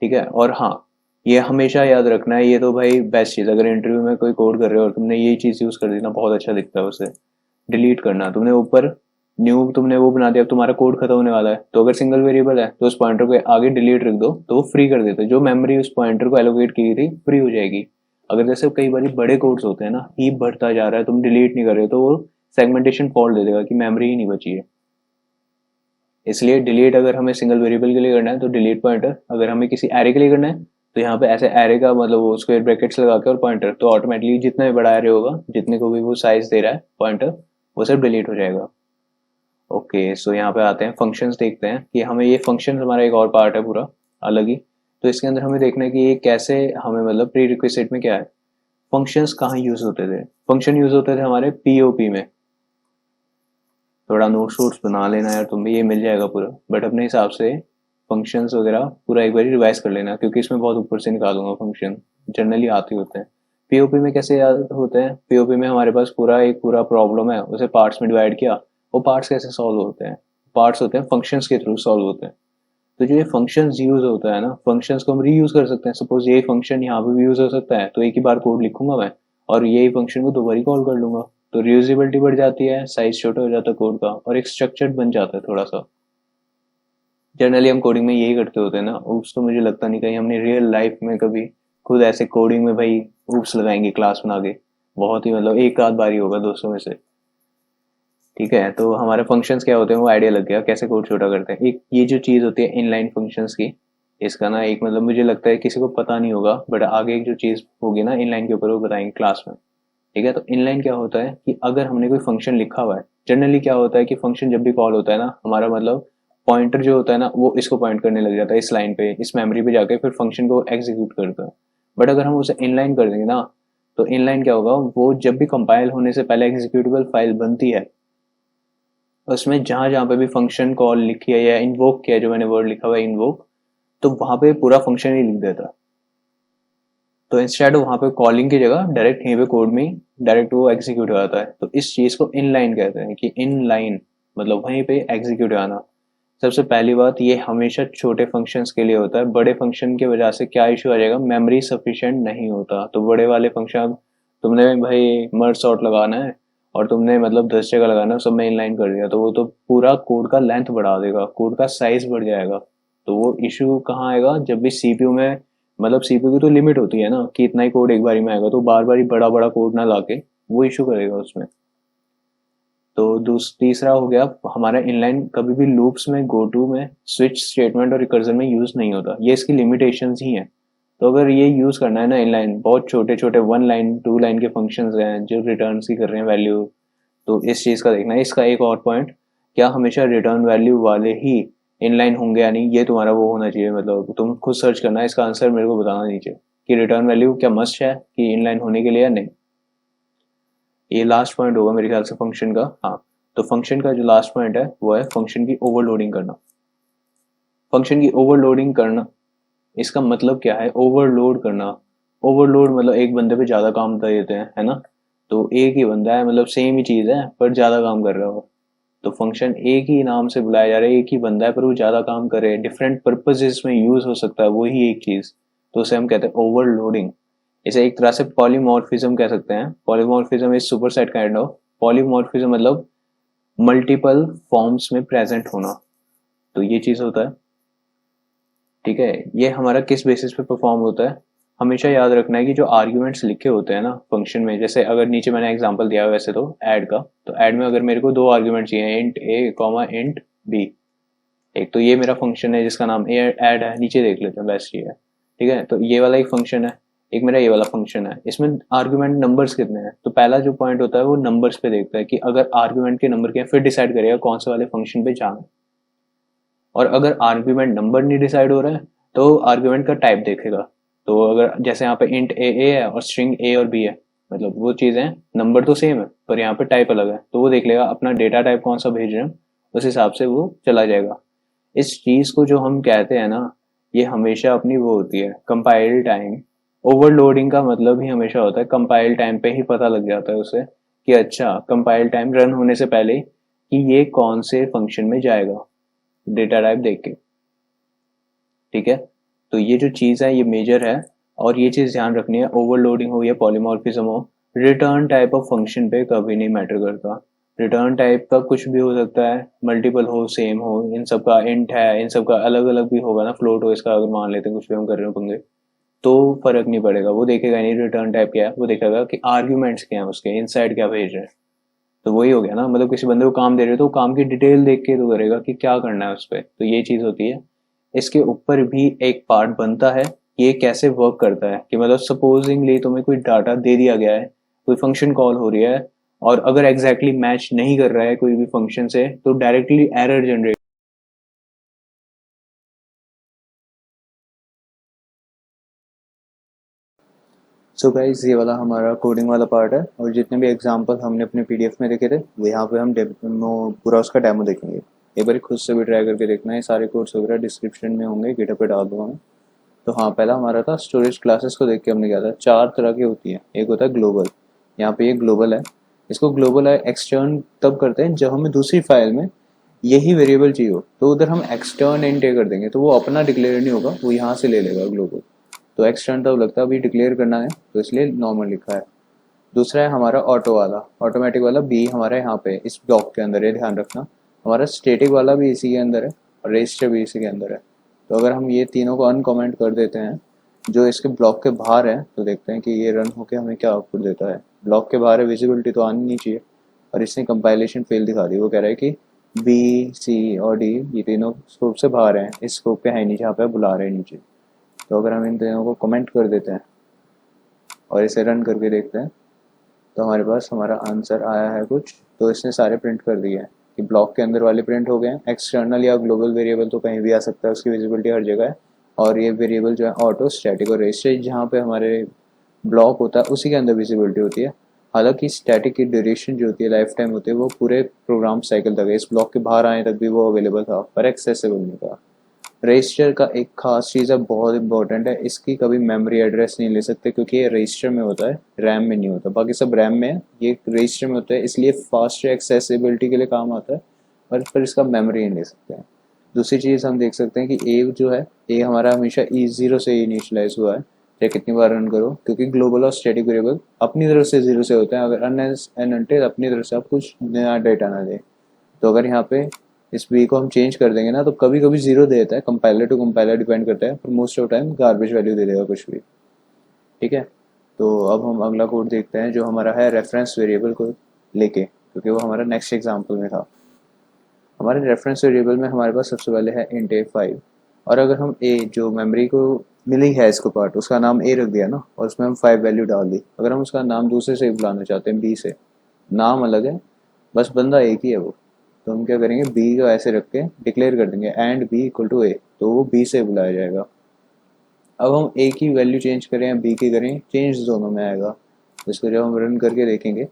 A: ठीक है, और हाँ, ये हमेशा याद रखना है, ये तो भाई बेस्ट चीज, अगर इंटरव्यू में कोई कोड कर रहे हो और तुमने ये चीज यूज कर दी ना, बहुत अच्छा दिखता है उसे। डिलीट करना, तुमने ऊपर न्यू तुमने वो बना दिया, अब तुम्हारा कोड खत्म होने वाला है, तो अगर सिंगल वेरिएबल है तो उस पॉइंटर को आगे डिलीट रख दो, तो वो फ्री कर देते हैं, जो मेमोरी उस पॉइंटर को एलोकेट की थी फ्री हो जाएगी। अगर जैसे कई बार बड़े कोड्स होते हैं ना, हीप बढ़ता जा रहा है, तुम डिलीट नहीं कर रहे हो, तो वो सेगमेंटेशन फॉल्ट दे देगा कि मेमोरी ही नहीं बची है। इसलिए डिलीट अगर हमें सिंगल वेरिएबल के लिए करना है तो डिलीट पॉइंटर, अगर हमें किसी एरे के लिए करना है तो यहाँ पे ऐसे एरे का मतलब वो स्क्वायर ब्रैकेट्स लगा के और पॉइंटर, तो ऑटोमेटिकली जितना भी बड़ा एरे होगा, जितने को भी वो साइज दे रहा है पॉइंटर, वो सब डिलीट हो जाएगा। ओके, सो यहाँ पे आते हैं फंक्शंस, देखते हैं कि हमें ये फंक्शन हमारा एक और पार्ट है पूरा अलग ही। तो इसके अंदर हमें देखना है कि ये कैसे हमें मतलब प्री रिक्विजिट में क्या है, फंक्शंस कहाँ यूज होते थे। फंक्शन यूज होते थे हमारे पीओपी में। थोड़ा नोट्स वोट्स बना लेना यार तुम भी, ये मिल जाएगा पूरा, बट अपने हिसाब से फंक्शंस वगैरह पूरा एक बार रिवाइज कर लेना, क्योंकि इसमें बहुत ऊपर से निकालूंगा, फंक्शन जनरली आते होते हैं। पीओपी में कैसे याद होते हैं, पीओपी में हमारे पास पूरा प्रॉब्लम है, उसे पार्ट्स में डिवाइड किया, वो पार्ट्स कैसे सॉल्व होते हैं, पार्ट्स होते हैं फंक्शंस के थ्रू सॉल्व होते हैं। तो जो ये फंक्शंस यूज होता है ना, फंक्शंस को हम रीयूज कर सकते हैं। सपोज यही फंक्शन यहाँ पे भी यूज हो सकता है, तो एक ही बार कोड लिखूंगा मैं और यही फंक्शन को दो बार कॉल कर लूंगा, तो रियूजेबिलिटी बढ़ जाती है, साइज छोटा हो जाता है कोड का, और एक स्ट्रक्चर बन जाता है थोड़ा सा। जनरली हम कोडिंग में यही करते होते हैं ना, उप्स तो मुझे लगता नहीं कहीं हमने रियल लाइफ में कभी खुद ऐसे कोडिंग में भाई उप्स लगाएंगे क्लास बना के, बहुत ही मतलब एक आध बार ही होगा दोस्तों में से। ठीक है, तो हमारे फंक्शंस क्या होते हैं वो आइडिया लग गया कैसे कोड छोटा करते हैं। एक ये जो चीज़ होती है इनलाइन फंक्शंस की, इसका ना एक मतलब मुझे लगता है किसी को पता नहीं होगा, बट आगे एक जो चीज़ होगी ना इनलाइन के ऊपर वो बताएंगे क्लास में। ठीक है, तो इनलाइन क्या होता है कि अगर हमने कोई फंक्शन लिखा हुआ है, जनरली क्या होता है कि फंक्शन जब भी कॉल होता है ना, हमारा मतलब पॉइंटर जो होता है ना वो इसको पॉइंट करने लग जाता है, इस लाइन पे, इस मेमोरी पे जाके फिर फंक्शन को एग्जीक्यूट करता है। बट अगर हम उसे इनलाइन कर देंगे ना, तो इनलाइन क्या होगा, वो जब भी कंपाइल होने से पहले एग्जीक्यूटेबल फाइल बनती है, उसमें जहां जहां पे भी फंक्शन कॉल लिखी है या इन्वोक किया है, जो मैंने वर्ड लिखा हुआ है इन्वोक, तो वहां पे पूरा फंक्शन ही लिख देता। तो इंस्टेड वहां पे कॉलिंग की जगह डायरेक्ट यहीं पे कोड में ही डायरेक्ट वो एग्जीक्यूट हो जाता है। तो इस चीज को इन लाइन कहते हैं, कि इन लाइन मतलब वहीं पे एग्जीक्यूट आना। सबसे पहली बात, ये हमेशा छोटे फंक्शंस के लिए होता है, बड़े फंक्शन की वजह से क्या इशू आ जाएगा, मेमोरी सफिशिएंट नहीं होता। तो बड़े वाले फंक्शन तुमने भाई मर्ज सॉर्ट लगाना है और तुमने मतलब 10 जगह लगाना है, सब में इनलाइन कर दिया, तो वो तो पूरा कोड का लेंथ बढ़ा देगा, कोड का साइज बढ़ जाएगा। तो वो इशू कहाँ आएगा, जब भी सीपीयू में, मतलब सीपीयू की तो लिमिट होती है ना कि इतना ही कोड एक बारी में आएगा, तो बार बार ही बड़ा बड़ा कोड ना लाके वो इशू करेगा उसमें। तो तीसरा हो गया हमारा इनलाइन, कभी भी लूप्स में, गो टू में, स्विच स्टेटमेंट और रिकर्जन में यूज नहीं होता, ये इसकी लिमिटेशंस ही हैं। तो अगर ये यूज करना है ना इनलाइन, बहुत छोटे छोटे 1 लाइन 2 लाइन के फंक्शंस हैं जो रिटर्न ही कर रहे हैं वैल्यू, तो इस चीज का देखना है। इसका एक और पॉइंट, क्या हमेशा रिटर्न वैल्यू वाले ही इनलाइन होंगे या नहीं, ये तुम्हारा वो होना चाहिए, मतलब तुम खुद सर्च करना है, इसका आंसर मेरे को बताना नीचे कि रिटर्न वैल्यू क्या मस्ट है कि इनलाइन होने के लिए या नहीं। ये लास्ट पॉइंट होगा मेरे ख्याल से फंक्शन का। हाँ, तो फंक्शन का जो लास्ट पॉइंट है वो है फंक्शन की ओवरलोडिंग करना। फंक्शन की ओवरलोडिंग करना, इसका मतलब क्या है, ओवरलोड करना। ओवरलोड मतलब एक बंदे पे ज्यादा काम दे देते हैं, है ना। तो एक ही बंदा है, मतलब सेम ही चीज है पर ज्यादा काम कर रहा हो, तो फंक्शन एक ही नाम से बुलाया जा रहा है, एक ही बंदा है पर वो ज्यादा काम करे, डिफरेंट पर्पजेस में यूज हो सकता है वही एक चीज, तो उसे हम कहते हैं ओवरलोडिंग। इसे एक तरह से पॉलीमॉर्फिज्म कह सकते हैं। Polymorphism is superset kind of, polymorphism मतलब मल्टीपल फॉर्म्स में प्रेजेंट होना, तो ये चीज होता है। ठीक है, ये हमारा किस बेसिस पे परफॉर्म होता है, हमेशा याद रखना है कि जो आर्ग्यूमेंट्स लिखे होते हैं ना फंक्शन में, जैसे अगर नीचे मैंने एग्जांपल दिया है वैसे तो ऐड का, तो ऐड में अगर मेरे को दो आर्ग्यूमेंट चाहिए, इंट ए कॉमा इंट बी, एक तो ये मेरा फंक्शन है जिसका नाम ऐड है, नीचे देख लेते हैं बेस्ट ये है। ठीक है, तो ये वाला एक फंक्शन है, एक मेरा ये वाला फंक्शन है, इसमें आर्ग्यूमेंट नंबर्स कितने हैं, तो पहला जो पॉइंट होता है वो नंबर्स पे देखता है कि अगर आर्ग्यूमेंट के नंबर क्या है, फिर डिसाइड करेगा कौन से वाले फंक्शन पे जाना है। और अगर आर्ग्यूमेंट नंबर नहीं डिसाइड हो रहा है तो आर्ग्यूमेंट का टाइप देखेगा। तो अगर जैसे यहाँ पे इंट ए है और स्ट्रिंग ए और बी है, मतलब वो चीजें नंबर तो सेम है पर यहाँ पे टाइप अलग है, तो वो देख लेगा अपना डेटा टाइप कौन सा भेज रहे हैं, उस हिसाब से वो चला जाएगा। इस चीज को जो हम कहते हैं ना, ये हमेशा अपनी वो होती है कंपाइल टाइम। ओवरलोडिंग का मतलब ही हमेशा होता है कंपाइल टाइम पे ही पता लग जाता है उसे कि अच्छा कंपाइल टाइम रन होने से पहले कि ये कौन से फंक्शन में जाएगा, डेटा टाइप देख के। ठीक है, तो ये जो चीज़ है ये मेजर है। और ये चीज़ ध्यान रखनी है, ओवरलोडिंग हो या पॉलीमॉर्फिज्म हो, रिटर्न टाइप ऑफ फंक्शन पे कभी नहीं मैटर करता। रिटर्न टाइप का कुछ भी हो सकता है, मल्टीपल हो, सेम हो, इन सब का इंट है, इन सब का अलग अलग भी होगा ना, फ्लोट हो इसका, अगर मान लेते हैं कुछ भी हम कर रहे हो पंगे, तो फर्क नहीं पड़ेगा। वो देखेगा नहीं रिटर्न टाइप क्या है, वो देखेगा कि आर्ग्यूमेंट्स क्या है उसके, इनसाइड क्या भेज रहे हैं। तो वही हो गया ना, मतलब किसी बंदे को काम दे रहे हो तो काम की डिटेल देख के तो करेगा कि क्या करना है उस पर, तो ये चीज़ होती है। इसके ऊपर भी एक पार्ट बनता है कि ये कैसे वर्क करता है, कि मतलब सपोजिंगली तुम्हें कोई डाटा दे दिया गया है, कोई फंक्शन कॉल हो रही है, और अगर एग्जैक्टली exactly मैच नहीं कर रहा है कोई भी फंक्शन से, तो directly error generate. So guys, ये वाला हमारा कोडिंग वाला पार्ट है, और जितने भी एग्जांपल हमने अपने पीडीएफ में देखे थे वो यहाँ पे हम पूरा उसका डेमो देखेंगे। एक बार खुद से भी ट्राई करके देखना है, सारे कोड्स वगैरह डिस्क्रिप्शन में होंगे, गिटहब पे डाल दूंगा मैं। तो हाँ, पहला हमारा था स्टोरेज क्लासेस को देख के हमने क्या था, चार तरह की होती है। एक होता है ग्लोबल, यहाँ पे ये ग्लोबल है। इसको ग्लोबल है एक्सटर्न तब करते हैं जब हमें दूसरी फाइल में यही वेरिएबल चाहिए हो, तो उधर हम एक्सटर्न इंट कर देंगे, तो वो अपना डिक्लेयर नहीं होगा, वो यहाँ से ले लेगा ग्लोबल। तो एक्सटर्न तब लगता है अभी डिक्लेयर करना है, तो इसलिए नॉर्मल लिखा है। दूसरा है हमारा ऑटो वाला, ऑटोमेटिक वाला, बी हमारा यहाँ पे इस ब्लॉक के अंदर है, ध्यान रखना। हमारा स्टेटिक वाला भी इसी के अंदर है, और रजिस्टर भी इसी के अंदर है। तो अगर हम ये तीनों को अनकमेंट कर देते हैं जो इसके ब्लॉक के बाहर है, तो देखते हैं कि ये रन होकर हमें क्या आउटपुट देता है। ब्लॉक के बाहर है, विजिबिलिटी तो आनी नहीं चाहिए, और इसने कंपाइलेशन फेल दिखा दी। वो कह रहा है कि बी, सी और डी ये तीनों स्कोप से बाहर हैं, इस स्कोप पे है नहीं जहाँ पे बुला रहे हैं नीचे। तो अगर हम इन तीनों को कमेंट कर देते हैं और इसे रन करके देखते हैं, तो हमारे पास हमारा आंसर आया है कुछ। तो इसने सारे प्रिंट कर दिए हैं कि ब्लॉक के अंदर वाले प्रिंट हो गए हैं। एक्सटर्नल या ग्लोबल वेरिएबल तो कहीं भी आ सकता है, उसकी विजिबिलिटी हर जगह है। और ये वेरिएबल जो है ऑटो, स्टैटिक और रजिस्टर, जहाँ पे हमारे ब्लॉक होता है उसी के अंदर विजिबिलिटी होती है। हालांकि स्टैटिक की ड्यूरेशन जो होती है, लाइफ टाइम होती है, वो पूरे प्रोग्राम साइकिल तक है। इस ब्लॉक के बाहर आने तक भी वो अवेलेबल था, पर एक्सेसिबल नहीं था। रजिस्टर का एक खास चीज़ है, बहुत इंपॉर्टेंट है, इसकी कभी मेमोरी एड्रेस नहीं ले सकते, क्योंकि ये रजिस्टर में होता है, रैम में नहीं होता। बाकी सब रैम में है, ये रजिस्टर में होता है, इसलिए फास्ट एक्सेसिबिलिटी के लिए काम आता है, पर इसका मेमोरी नहीं ले सकते हैं। दूसरी चीज़ हम देख सकते हैं कि ए जो है, ए हमारा हमेशा E0 से इनिशियलाइज हुआ है, चाहे कितनी बार रन करो, क्योंकि ग्लोबल और स्टैटिक वेरिएबल अपनी तरफ से जीरो से होते हैं, अगर अनलेस एंड अनटिल अपनी तरफ से आप कुछ नया डेटा ना दें। तो अगर यहाँ पे इस बी को हम चेंज कर देंगे ना, तो कभी कभी जीरो दे देता है, कंपाइलर टू कंपाइलर डिपेंड करता है, पर most of time garbage value दे देगा कुछ भी। ठीक है, तो अब हम अगला कोड देखते हैं जो हमारा है रेफरेंस वेरिएबल को लेके, क्योंकि वो हमारा नेक्स्ट एग्जाम्पल में था। हमारे रेफरेंस वेरिएबल में हमारे पास सबसे पहले है इंट A5, और अगर हम ए जो मेमोरी को मिली है इसको पार्ट, उसका नाम ए रख दिया ना, और उसमें हम 5 वैल्यू डाल दी। अगर हम उसका नाम दूसरे से बुलाना चाहते हैं, बी से, नाम अलग है, बस बंदा एक ही है वो, तो हम क्या करेंगे, बी को ऐसे रख के डिक्लेयर कर देंगे एंड बी इक्वल टू ए, तो वो बी से बुलाया जाएगा। अब हम ए की वैल्यू चेंज करें या बी की करें, चेंज दोनों में आएगा। इसको जब हम रन करके देखेंगे,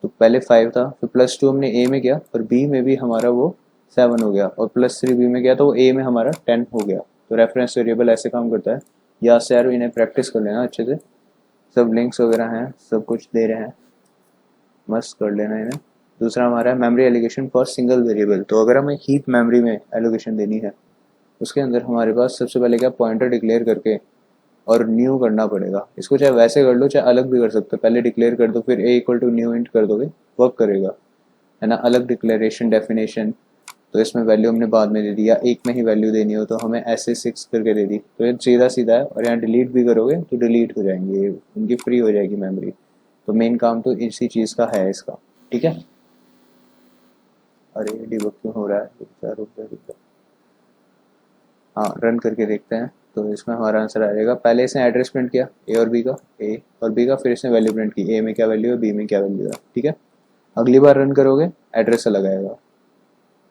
A: तो पहले 5 था, फिर +2 हमने ए में किया, और बी में भी हमारा वो 7 हो गया, और +3 बी में किया, तो वो ए में हमारा 10 हो गया। तो रेफरेंस वेरिएबल ऐसे काम करता है। या से यार इन्हें प्रैक्टिस कर लेना अच्छे से, सब लिंक्स वगैरह हैं, सब कुछ दे रहे हैं, मस्त कर लेना इन्हें। दूसरा हमारा है memory allocation for single variable. तो अगर हमें हीप मेमोरी में एलोकेशन देनी है, उसके अंदर हमारे पास सबसे पहले क्या, पॉइंटर डिक्लेयर करके और न्यू करना पड़ेगा। इसको चाहे वैसे कर लो, चाहे अलग भी कर सकते हो, पहले डिक्लेयर कर दो, फिर ए इक्वल टू न्यू इंट कर दोगे, वर्क करेगा, है ना। अलग डिक्लेरेशन डेफिनेशन, तो इसमें वैल्यू हमने बाद में दे दी, या एक में ही वैल्यू देनी हो तो हमें ऐसे 6 करके दे दी, तो ये सीधा सीधा है। और यहाँ डिलीट भी करोगे तो डिलीट हो जाएंगे, उनकी फ्री हो जाएगी मेमोरी। तो मेन काम तो इसी चीज़ का है इसका। ठीक है, अरे डिबग क्यों हो रहा है, रुक जा। हाँ, रन करके देखते हैं, तो इसमें हमारा आंसर आ जाएगा। पहले इसने एड्रेस प्रिंट किया ए और बी का, ए और बी का, फिर इसने वैल्यू प्रिंट की, ए में क्या वैल्यू है, बी में क्या वैल्यू है। ठीक है, अगली बार रन करोगे एड्रेस अलग आएगा,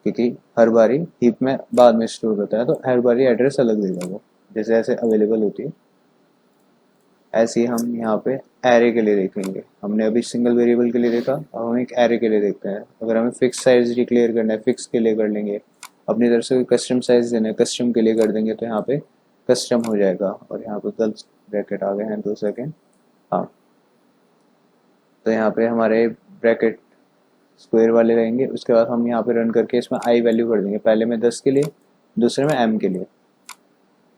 A: क्योंकि हर बारी हीप में बाद में स्टोर होता है, तो हर बारी एड्रेस अलग देगा वो, जैसे जैसे अवेलेबल होती है। ऐसे ही हम यहाँ पे एरे के लिए देखेंगे। हमने अभी सिंगल वेरिएबल के लिए देखा, अब हम एक एरे के लिए देखते हैं। अगर हमें फिक्स साइज डिक्लेयर करना है, फिक्स के लिए कर लेंगे। अपनी तरफ से कोई कस्टम साइज देना है, कस्टम के लिए कर देंगे तो यहाँ पे कस्टम हो जाएगा। और यहाँ पे गल्स ब्रैकेट आ गए हैं, 2 सेकेंड। हाँ, तो यहाँ पे हमारे ब्रैकेट स्क्वायर वाले रहेंगे। उसके बाद हम यहाँ पे रन करके इसमें आई वैल्यू कर देंगे, पहले में 10 के लिए, दूसरे में m के लिए।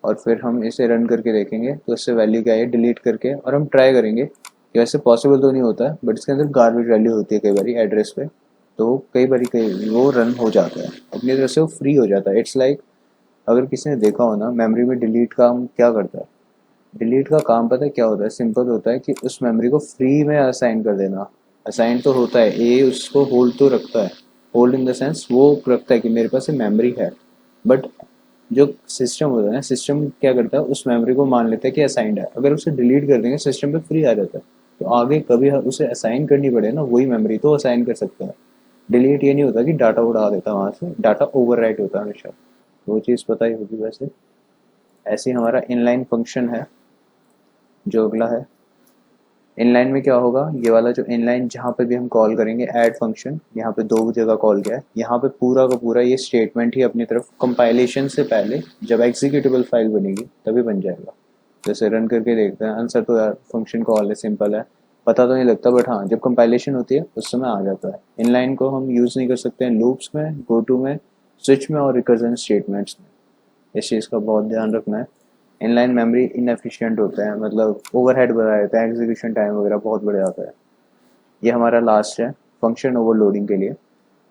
A: और फिर हम इसे रन करके देखेंगे तो इससे वैल्यू क्या है डिलीट करके। और हम ट्राई करेंगे कि वैसे पॉसिबल तो नहीं होता है, बट इसके अंदर गार्बेज वैल्यू होती है कई बार एड्रेस पे, तो कई बार वो रन हो जाता है अपनी तरफ से, वो फ्री हो जाता है। इट्स लाइक अगर किसी ने देखा हो ना, मेमोरी में डिलीट काम क्या करता है, डिलीट का काम पता है क्या होता है, सिंपल होता है कि उस मेमोरी को फ्री में असाइन कर देना। असाइन तो होता है, ए उसको होल्ड तो रखता है, होल्ड इन द सेंस वो रखता है कि मेरे पास ये मेमोरी है, बट जो सिस्टम होता है ना, सिस्टम क्या करता है उस मेमोरी को मान लेता है कि असाइंड है। अगर उसे डिलीट कर देंगे सिस्टम पे फ्री आ जाता है, तो आगे कभी उसे असाइन करनी पड़े ना, वही मेमोरी तो असाइन कर सकता है। डिलीट ये नहीं होता कि डाटा उड़ा देता है वहाँ से, डाटा ओवरराइट होता है हमेशा, वो चीज़ पता ही होगी वैसे। ऐसे ही हमारा इनलाइन फंक्शन है जो अगला है। इनलाइन में क्या होगा, ये वाला जो इनलाइन जहाँ पे भी हम कॉल करेंगे ऐड फंक्शन, यहाँ पे 2 जगह कॉल किया है, यहाँ पे पूरा का पूरा ये स्टेटमेंट ही अपनी तरफ कंपाइलेशन से पहले जब एग्जीक्यूटेबल फाइल बनेगी तभी बन जाएगा। जैसे रन करके देखते हैं, आंसर तो यार फंक्शन कॉल है, सिंपल है, पता तो नहीं लगता, बट हाँ जब कंपाइलेशन होती है उस समय आ जाता है। इनलाइन को हम यूज़ नहीं कर सकते हैं लूप्स में, गो टू में, स्विच में और रिकर्जन स्टेटमेंट्स में, इस चीज़ का बहुत ध्यान रखना है। इनलाइन मेमोरी इनएफिशिएंट होता है, मतलब ओवरहेड बढ़ा देता है, एग्जीक्यूशन टाइम वगैरह बहुत बढ़ जाता है। ये हमारा लास्ट है फंक्शन ओवरलोडिंग के लिए।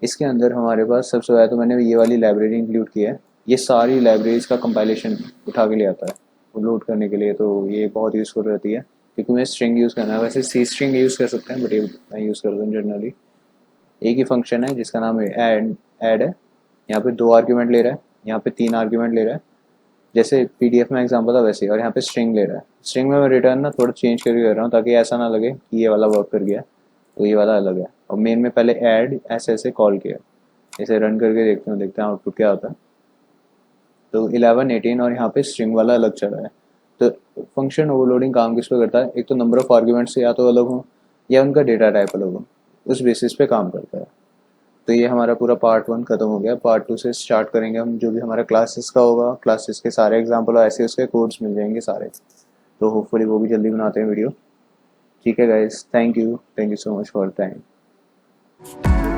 A: इसके अंदर हमारे पास सबसे पहले तो मैंने ये वाली लाइब्रेरी इंक्लूड की है, ये सारी लाइब्रेरीज का कंपाइलेशन उठा के ले आता है वो लोड करने के लिए, तो ये बहुत यूज़फुल रहती है क्योंकि मैं स्ट्रिंग यूज़ करना है। वैसे सी स्ट्रिंग यूज़ कर सकते हैं, बट ये मैं यूज़ करता हूँ जनरली। एक ही फंक्शन है जिसका नाम ऐड है, यहाँ पे 2 आर्ग्यूमेंट ले रहा है, यहाँ पे 3 आर्ग्यूमेंट ले रहा है, जैसे पीडीएफ में एग्जांपल था वैसे ही। और यहाँ पे स्ट्रिंग ले रहा है, स्ट्रिंग में मैं रिटर्न ना थोड़ा चेंज करके कर रहा हूँ ताकि ऐसा ना लगे कि ये वाला वर्क कर गया तो ये वाला अलग है। और मेन में पहले ऐड ऐसे ऐसे कॉल किया, इसे रन करके देखते हैं आउटपुट क्या आता है। तो 11, 18 और यहाँ पे स्ट्रिंग वाला अलग चला है। तो फंक्शन ओवरलोडिंग काम किस पे करता है, एक तो नंबर ऑफ आर्ग्यूमेंट्स या तो अलग हो या उनका डेटा टाइप अलग हो, उस बेसिस पे काम करता है। तो ये हमारा पूरा पार्ट 1 खत्म हो गया। पार्ट 2 से स्टार्ट करेंगे हम, जो भी हमारा क्लासेस का होगा, क्लासेस के सारे एग्जाम्पल और ऐसे उसके कोड्स मिल जाएंगे सारे, तो होपफुली वो भी जल्दी बनाते हैं वीडियो। ठीक है guys, thank you so much for time.